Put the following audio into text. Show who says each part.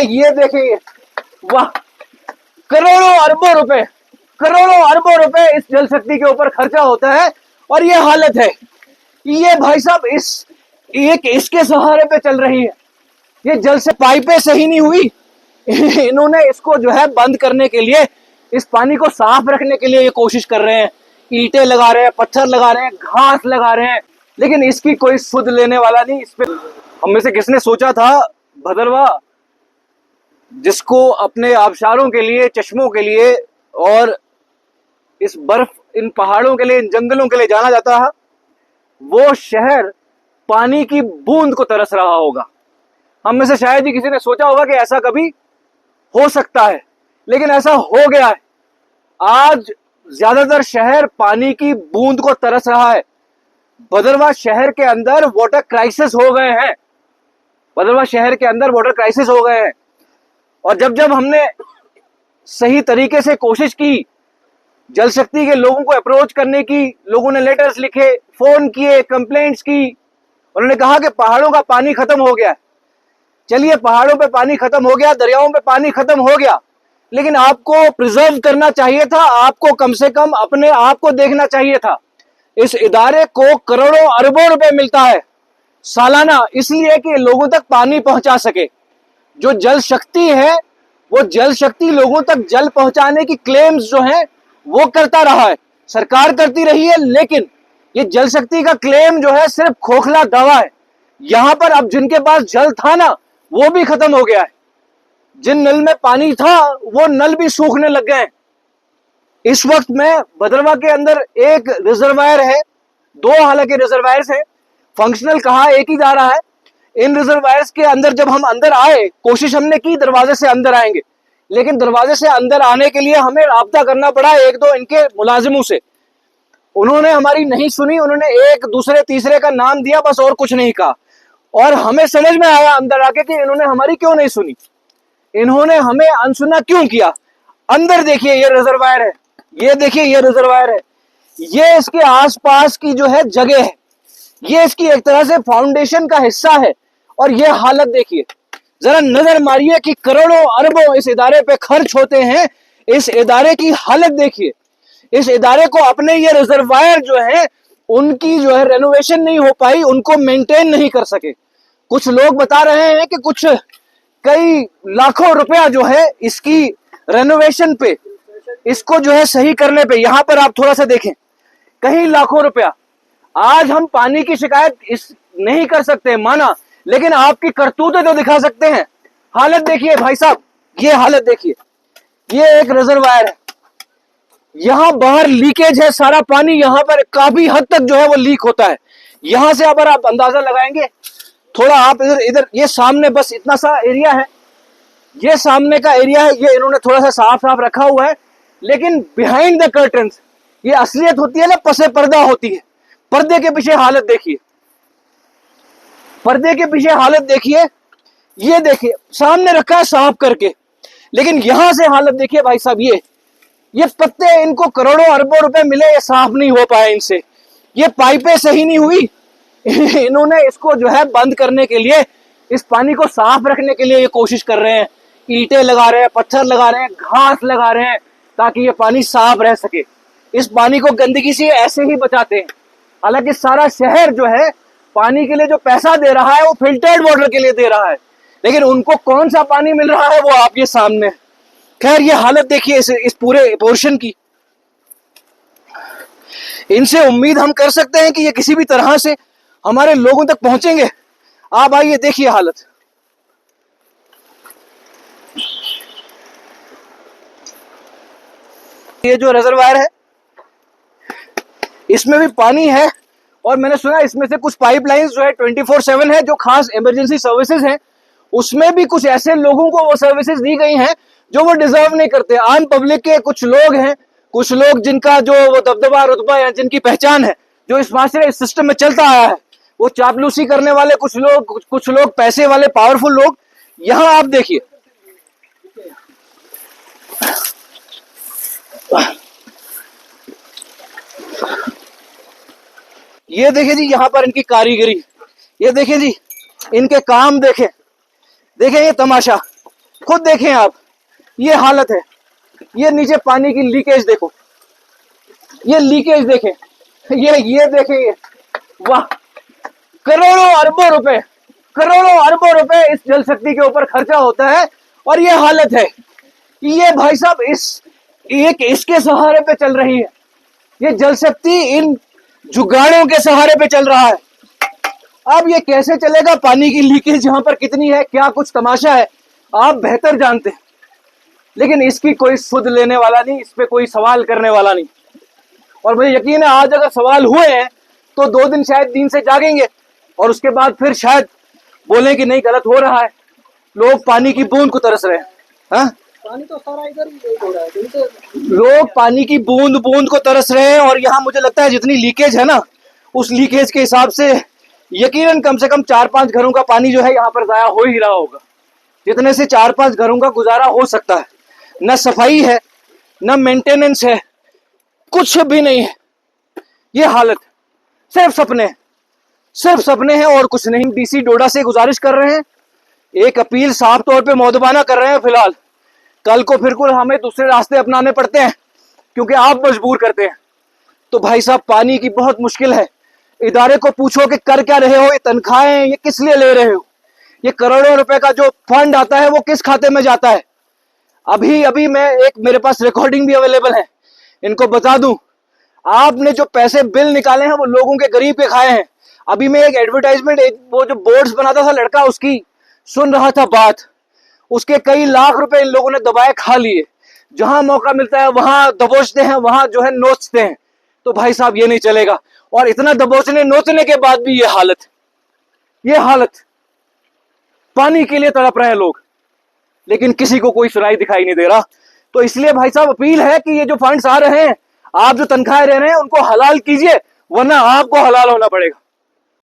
Speaker 1: ये देखिए, वाह, करोड़ों अरबों रुपए इस जल शक्ति के ऊपर खर्चा होता है और ये हालत है। ये भाई साहब इसके सहारे पे चल रही है। ये जल से पाइपें सही नहीं हुई, इन्होंने इसको जो है बंद करने के लिए, इस पानी को साफ रखने के लिए ये कोशिश कर रहे हैं। ईंटें लगा रहे हैं, पत्थर लगा रहे हैं, घास लगा रहे हैं, लेकिन इसकी कोई सुध लेने वाला नहीं। इस पे हम में से किसने सोचा था भदरवा, जिसको अपने आबशारों के लिए, चश्मों के लिए और इस बर्फ, इन पहाड़ों के लिए, इन जंगलों के लिए जाना जाता है, वो शहर पानी की बूंद को तरस रहा होगा। हम में से शायद ही किसी ने सोचा होगा कि ऐसा कभी हो सकता है, लेकिन ऐसा हो गया है। आज ज्यादातर शहर पानी की बूंद को तरस रहा है। भदरवा शहर के अंदर वाटर क्राइसिस हो गए हैं। भदरवा शहर के अंदर वाटर क्राइसिस हो गए हैं। और जब हमने सही तरीके से कोशिश की, जल शक्ति के लोगों को अप्रोच करने की, लोगों ने लेटर्स लिखे, फोन किए, कंप्लेंट्स की, उन्होंने कहा कि पहाड़ों का पानी खत्म हो गया है। चलिए, पहाड़ों पे पानी खत्म हो गया, दरियाओं पे पानी खत्म हो गया, लेकिन आपको प्रिजर्व करना चाहिए था। आपको कम से कम अपने आप को देखना चाहिए था। इस इदारे को करोड़ों अरबों रुपए मिलता है सालाना, इसलिए कि लोगों तक पानी पहुंचा सके। जो जल शक्ति है, वो जल शक्ति लोगों तक जल पहुंचाने की क्लेम्स जो है वो करता रहा है, सरकार करती रही है, लेकिन ये जल शक्ति का क्लेम जो है सिर्फ खोखला दावा है। यहां पर अब जिनके पास जल था ना, वो भी खत्म हो गया है। जिन नल में पानी था, वो नल भी सूखने लग गए हैं। इस वक्त में भदरवा के अंदर एक रिजर्वायर है, दो हालांकि रिजर्वायर्स है, फंक्शनल कहा एक ही जा रहा है। इन रिजर्वायर्स के अंदर जब हम अंदर आए, कोशिश हमने की दरवाजे से अंदर आएंगे, लेकिन दरवाजे से अंदर आने के लिए हमें राब्ता करना पड़ा एक दो इनके मुलाजिमों से। उन्होंने हमारी नहीं सुनी, उन्होंने एक दूसरे तीसरे का नाम दिया, बस और कुछ नहीं कहा। और हमें समझ में आया अंदर आके कि इन्होंने हमारी क्यों नहीं सुनी, इन्होंने हमें अनसुना क्यों किया। अंदर देखिए, ये रिजर्वायर है, ये देखिए ये रिजर्वायर है, ये इसके आसपास की जो है जगह है, ये इसकी एक तरह से फाउंडेशन का हिस्सा है। और ये हालत देखिए, जरा नजर मारिए कि करोड़ों अरबों इस इदारे पे खर्च होते हैं। इस इदारे की हालत देखिए। इस इदारे को अपने ये रिजर्वायर जो है, उनकी जो है रेनोवेशन नहीं हो पाई, उनको मेंटेन नहीं कर सके। कुछ लोग बता रहे हैं कि कुछ कई लाखों रुपया जो है इसकी रेनोवेशन पे, इसको जो है सही करने पे, यहां पर आप थोड़ा सा देखें, कहीं लाखों रुपया। आज हम पानी की शिकायत इस नहीं कर सकते, माना, लेकिन आपकी करतूतें तो दिखा सकते हैं। हालत देखिए भाई साहब, ये हालत देखिए, ये एक रिजर्वायर है, यहां बाहर लीकेज है, सारा पानी यहां पर काफी हद तक जो है वो लीक होता है। यहां से अगर आप अंदाजा लगाएंगे, थोड़ा आप इधर ये सामने बस इतना सा एरिया है, ये सामने का एरिया है, ये इन्होंने थोड़ा सा साफ साफ रखा हुआ है, लेकिन बिहाइंड द कर्टन्स ये असलियत होती है ना, पसे पर्दा होती है। पर्दे के पीछे हालत देखिए, पर्दे के पीछे हालत देखिए, ये देखिए सामने रखा है साफ करके, लेकिन यहां से हालत देखिए भाई साहब। ये पत्ते, इनको करोड़ों अरबों रुपए मिले, ये साफ नहीं हो पाए इनसे। ये पाइपें सही नहीं हुई, इन्होंने इसको जो है बंद करने के लिए, इस पानी को साफ रखने के लिए ये कोशिश कर रहे हैं। ईंटें लगा रहे हैं, पत्थर लगा रहे हैं, घास लगा रहे हैं, ताकि ये पानी साफ रह सके। इस पानी को गंदगी से ऐसे ही बचाते हैं। हालांकि सारा शहर जो है पानी के लिए जो पैसा दे रहा है, वो फिल्टर्ड वाटर के लिए दे रहा है, लेकिन उनको कौन सा पानी मिल रहा है वो आपके सामने है। खैर, ये हालत देखिए इस पूरे पोर्शन की। इनसे उम्मीद हम कर सकते हैं कि ये किसी भी तरह से हमारे लोगों तक पहुंचेंगे। आप आइए, देखिए हालत। ये जो रिजर्वायर है, इसमें भी पानी है, और मैंने सुना इसमें से कुछ पाइपलाइंस जो है 24/7 है, जो खास इमरजेंसी सर्विसेज हैं, उसमें भी कुछ ऐसे लोगों को वो सर्विसेज दी गई हैं जो वो डिजर्व नहीं करते। आम पब्लिक के कुछ लोग हैं, कुछ लोग जिनका जो वो दबदबा रुतबा या जिनकी पहचान है, जो इस माशरे इस सिस्टम में चलता आया है, वो चापलूसी करने वाले कुछ लोग पैसे वाले पावरफुल लोग। यहां आप देखिए, ये देखिए जी, यहां पर इनकी कारीगरी, ये देखिए जी, इनके काम देखें, देखें ये तमाशा। खुद देखें आप, ये हालत है। ये नीचे पानी की लीकेज देखो, ये लीकेज देखें, ये देखें, ये वाह, करोड़ों अरबों रुपए, करोड़ों अरबों रुपए इस जल शक्ति के ऊपर खर्चा होता है और ये हालत है। ये भाई साहब इसके सहारे पे चल रही है। ये जल शक्ति इन जुगाड़ों के सहारे पे चल रहा है। अब ये कैसे चलेगा, पानी की लीकेज यहां पर कितनी है, क्या कुछ तमाशा है, आप बेहतर जानते हैं। लेकिन इसकी कोई सुध लेने वाला नहीं, इस पे कोई सवाल करने वाला नहीं। और मुझे यकीन है आज अगर सवाल हुए हैं तो 2 दिन शायद नींद से जागेंगे और उसके बाद फिर शायद बोलें कि नहीं गलत हो रहा है। लोग पानी की बूंद को तरस रहे हैं। हाँ,
Speaker 2: पानी तो सारा इधर ही हो रहा है।
Speaker 1: लोग पानी की बूंद बूंद को तरस रहे हैं। और यहाँ मुझे लगता है जितनी लीकेज है ना, उस लीकेज के हिसाब से यकीनन कम से कम 4-5 घरों का पानी जो है यहाँ पर जाया हो ही रहा होगा, जितने से 4-5 घरों का गुजारा हो सकता है। न सफाई है, न मेंटेनेंस है, कुछ भी नहीं है। ये हालत, सिर्फ सपने, सिर्फ सपने हैं और कुछ नहीं। डीसी डोडा से गुजारिश कर रहे हैं, एक अपील साफ तौर पे मौदबाना कर रहे हैं फिलहाल। कल को फिर कुछ हमें दूसरे रास्ते अपनाने पड़ते हैं क्योंकि आप मजबूर करते हैं। तो भाई साहब पानी की बहुत मुश्किल है। इदारे को पूछो कि कर क्या रहे हो, ये तनख्वाहें ये किस लिए ले रहे हो, ये करोड़ों रुपए का जो फंड आता है वो किस खाते में जाता है। अभी मैं मेरे पास रिकॉर्डिंग भी अवेलेबल है, इनको बता दूं। आपने जो पैसे बिल निकाले हैं वो लोगों के गरीब के खाए हैं। अभी मैं एक एडवर्टाइजमेंट, वो जो बोर्ड्स बनाता था लड़का, उसकी सुन रहा था बात। उसके कई लाख रुपए इन लोगों ने दबाए खा लिए। जहां मौका मिलता है वहां दबोचते हैं, वहां जो है नोचते हैं। तो भाई साहब ये नहीं चलेगा। और इतना दबोचने नोचने के बाद भी ये हालत, पानी के लिए तड़प रहे हैं लोग, लेकिन किसी को कोई सुनाई दिखाई नहीं दे रहा। तो इसलिए भाई साहब अपील है कि ये जो फंड्स आ रहे हैं, आप जो तनख्वाहें ले रहे हैं उनको हलाल कीजिए, वरना आपको हलाल होना पड़ेगा।